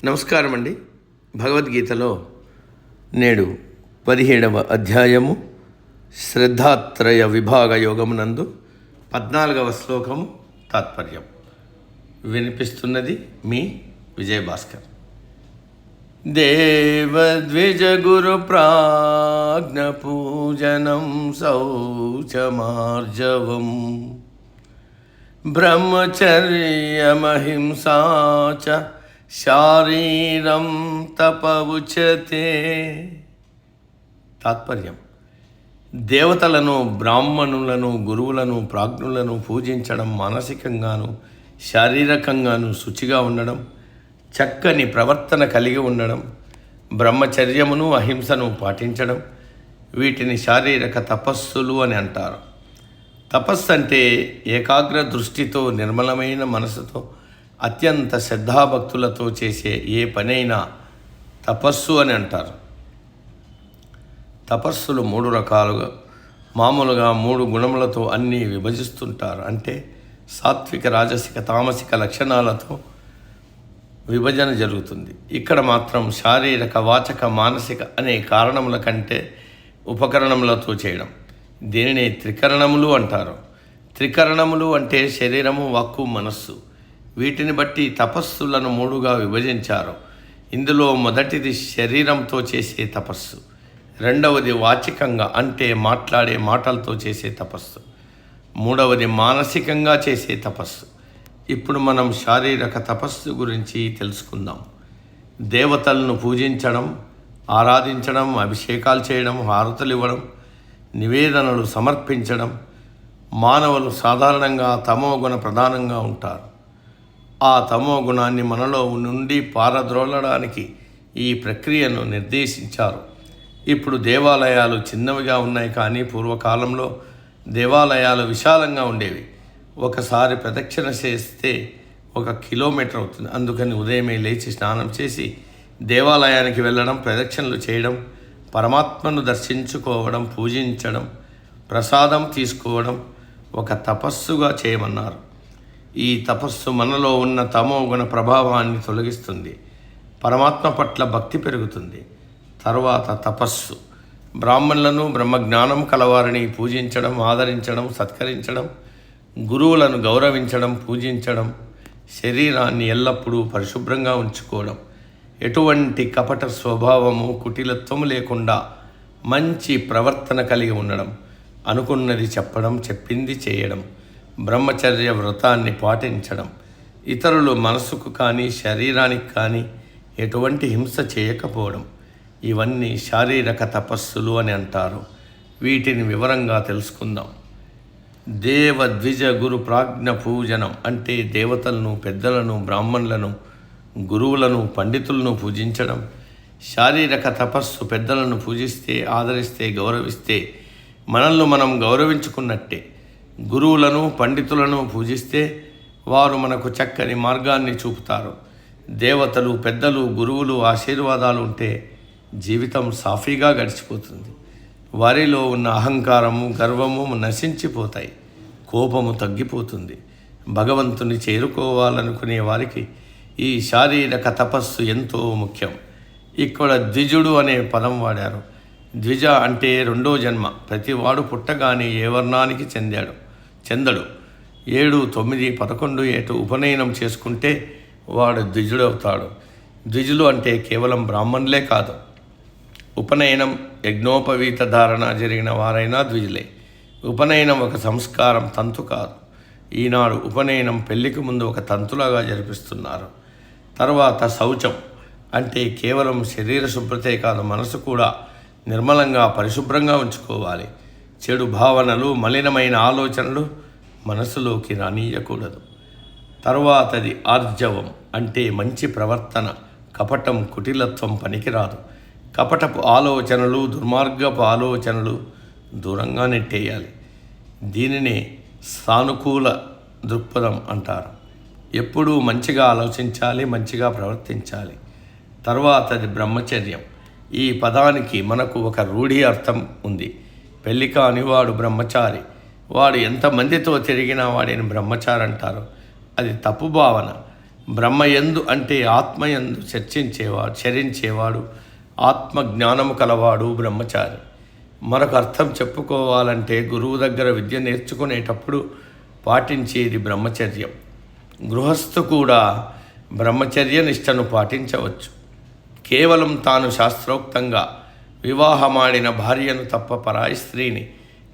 నమస్కారం అండి. భగవద్గీతలో నేడు 17వ అధ్యాయము శ్రద్ధాత్రయ విభాగ యోగమునందు 14వ శ్లోకము తాత్పర్యం వినిపిస్తున్నది మీ విజయభాస్కర్. దేవద్విజ గురు ప్రాజ్ఞ పూజనం శౌచమార్జవం బ్రహ్మచర్యమహింసా చ శారీరం తప ఉచ్యతే. తాత్పర్యం: దేవతలను, బ్రాహ్మణులను, గురువులను, ప్రాజ్ఞులను పూజించడం, మానసికంగాను శారీరకంగాను శుచిగా ఉండడం, చక్కని ప్రవర్తన కలిగి ఉండడం, బ్రహ్మచర్యమును అహింసను పాటించడం, వీటిని శారీరక తపస్సులు అని అంటారు. తపస్సు అంటే ఏకాగ్ర దృష్టితో, నిర్మలమైన మనసుతో, అత్యంత శ్రద్ధాభక్తులతో చేసే ఏ పనైనా తపస్సు అని అంటారు. తపస్సులు 3 రకాలుగా, మామూలుగా 3 గుణములతో అన్నీ విభజిస్తుంటారు. అంటే సాత్విక, రాజసిక, తామసిక లక్షణాలతో విభజన జరుగుతుంది. ఇక్కడ మాత్రం శారీరక, వాచక, మానసిక అనే కారణముల కంటే ఉపకరణములతో చేయడం. దీనిని త్రికరణములు అంటారు. త్రికరణములు అంటే శరీరము, వాక్కు, మనస్సు. వీటిని బట్టి తపస్సులను 3గా విభజించారు. ఇందులో మొదటిది శరీరంతో చేసే తపస్సు, రెండవది వాచికంగా అంటే మాట్లాడే మాటలతో చేసే తపస్సు, మూడవది మానసికంగా చేసే తపస్సు. ఇప్పుడు మనం శారీరక తపస్సు గురించి తెలుసుకుందాం. దేవతలను పూజించడం, ఆరాధించడం, అభిషేకాలు చేయడం, హారతులు ఇవ్వడం, నివేదనలు సమర్పించడం. మానవులు సాధారణంగా తమోగుణ ప్రధానంగా ఉంటారు. ఆ తమో గుణాన్ని మనలో నుండి పారద్రోలడానికి ఈ ప్రక్రియను నిర్దేశించారు. ఇప్పుడు దేవాలయాలు చిన్నవిగా ఉన్నాయి, కానీ పూర్వకాలంలో దేవాలయాలు విశాలంగా ఉండేవి. ఒకసారి ప్రదక్షిణ చేస్తే 1 కిలోమీటర్ అవుతుంది. అందుకని ఉదయమే లేచి స్నానం చేసి దేవాలయానికి వెళ్ళడం, ప్రదక్షిణలు చేయడం, పరమాత్మను దర్శించుకోవడం, పూజించడం, ప్రసాదం తీసుకోవడం ఒక తపస్సుగా చేయమన్నారు. ఈ తపస్సు మనలో ఉన్న తమో గుణ ప్రభావాన్ని తొలగిస్తుంది. పరమాత్మ పట్ల భక్తి పెరుగుతుంది. తర్వాత తపస్సు బ్రాహ్మణులను, బ్రహ్మజ్ఞానం కలవారిని పూజించడం, ఆదరించడం, సత్కరించడం, గురువులను గౌరవించడం, పూజించడం, శరీరాన్ని ఎల్లప్పుడూ పరిశుభ్రంగా ఉంచుకోవడం, ఎటువంటి కపట స్వభావము, కుటిలత్వము లేకుండా మంచి ప్రవర్తన కలిగి ఉండడం, అనుకున్నది చెప్పడం, చెప్పింది చేయడం, బ్రహ్మచర్య వ్రతాన్ని పాటించడం, ఇతరులు మనసుకు కానీ శరీరానికి కానీ ఎటువంటి హింస చేయకపోవడం, ఇవన్నీ శారీరక తపస్సులు అని అంటారు. వీటిని వివరంగా తెలుసుకుందాం. దేవద్విజ గురు ప్రాజ్ఞ పూజనం అంటే దేవతలను, పెద్దలను, బ్రాహ్మణులను, గురువులను, పండితులను పూజించడం. శారీరక తపస్సు పెద్దలను పూజిస్తే, ఆదరిస్తే, గౌరవిస్తే మనల్ని మనం గౌరవించుకున్నట్టే. గురువులను, పండితులను పూజిస్తే వారు మనకు చక్కని మార్గాన్ని చూపుతారు. దేవతలు, పెద్దలు, గురువులు ఆశీర్వాదాలు ఉంటే జీవితం సాఫీగా గడిచిపోతుంది. వారిలో ఉన్న అహంకారము, గర్వము నశించిపోతాయి. కోపము తగ్గిపోతుంది. భగవంతుని చేరుకోవాలనుకునే వారికి ఈ శారీరక తపస్సు ఎంతో ముఖ్యం. ఇక్కడ ద్విజుడు అనే పదం వాడారు. ద్విజ అంటే 2వ జన్మ. ప్రతివాడు పుట్టగానే ఏ వర్ణానికి చెందడు. 7, 9, 11 ఏటు ఉపనయనం చేసుకుంటే వాడు ద్విజుడవుతాడు. ద్విజులు అంటే కేవలం బ్రాహ్మణులే కాదు, ఉపనయనం, యజ్ఞోపవీత ధారణ జరిగిన వారైనా ద్విజులే. ఉపనయనం ఒక సంస్కారం, తంతు కాదు. ఈనాడు ఉపనయనం పెళ్లికి ముందు ఒక తంతులాగా జరిపిస్తున్నారు. తర్వాత శౌచం అంటే కేవలం శరీర శుభ్రతే కాదు, మనసు కూడా నిర్మలంగా, పరిశుభ్రంగా ఉంచుకోవాలి. చెడు భావనలు, మలినమైన ఆలోచనలు మనసులోకి రానీయకూడదు. తర్వాతది ఆర్జవం అంటే మంచి ప్రవర్తన. కపటం, కుటిలత్వం పనికిరాదు. కపటపు ఆలోచనలు, దుర్మార్గపు ఆలోచనలు దూరంగా నెట్టేయాలి. దీనినే సానుకూల దృక్పథం అంటారు. ఎప్పుడూ మంచిగా ఆలోచించాలి, మంచిగా ప్రవర్తించాలి. తర్వాతది బ్రహ్మచర్యం. ఈ పదానికి మనకు ఒక రూఢి అర్థం ఉంది. పెళ్లి కాని వాడు బ్రహ్మచారి. వాడు ఎంతమందితో తిరిగినా వాడిని బ్రహ్మచారి అంటారు. అది తప్పు భావన. బ్రహ్మయందు అంటే ఆత్మయందు చరించేవాడు ఆత్మ జ్ఞానము కలవాడు బ్రహ్మచారి. మరొక అర్థం చెప్పుకోవాలంటే గురువు దగ్గర విద్య నేర్చుకునేటప్పుడు పాటించేది బ్రహ్మచర్యం. గృహస్థు కూడా బ్రహ్మచర్య నిష్టను పాటించవచ్చు. కేవలం తాను శాస్త్రోక్తంగా వివాహమాడిన భార్యను తప్ప పరాయి స్త్రీని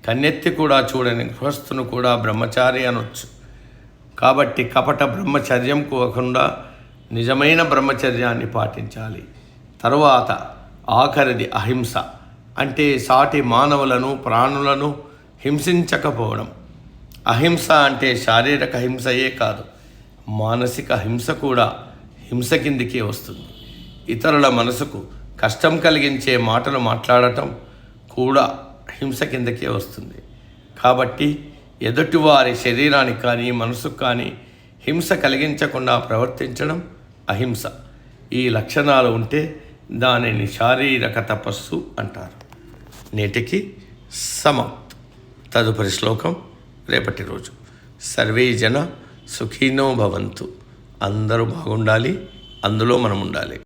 కన్నెత్తి కూడా చూడని గృహస్థును కూడా బ్రహ్మచారి అనొచ్చు. కాబట్టి కపట బ్రహ్మచర్యం కాకుండా నిజమైన బ్రహ్మచర్యాన్ని పాటించాలి. తరువాత ఆఖరిది అహింస, అంటే సాటి మానవులను ప్రాణులను హింసించకపోవడం. అహింస అంటే శారీరక హింసయే కాదు, మానసిక హింస కూడా హింస కిందికే వస్తుంది. ఇతరుల మనసుకు కష్టం కలిగించే మాటలు మాట్లాడటం కూడా హింస కిందకే వస్తుంది. కాబట్టి ఎదుటివారి శరీరానికి కానీ మనసుకు కానీ హింస కలిగించకుండా ప్రవర్తించడం అహింస. ఈ లక్షణాలు ఉంటే దానిని శారీరక తపస్సు అంటారు. నేటికి సమాప్తం. తదుపరి శ్లోకం రేపటి రోజు. సర్వే జన సుఖీనో భవంతు. అందరూ బాగుండాలి, అందులో మనం ఉండాలి.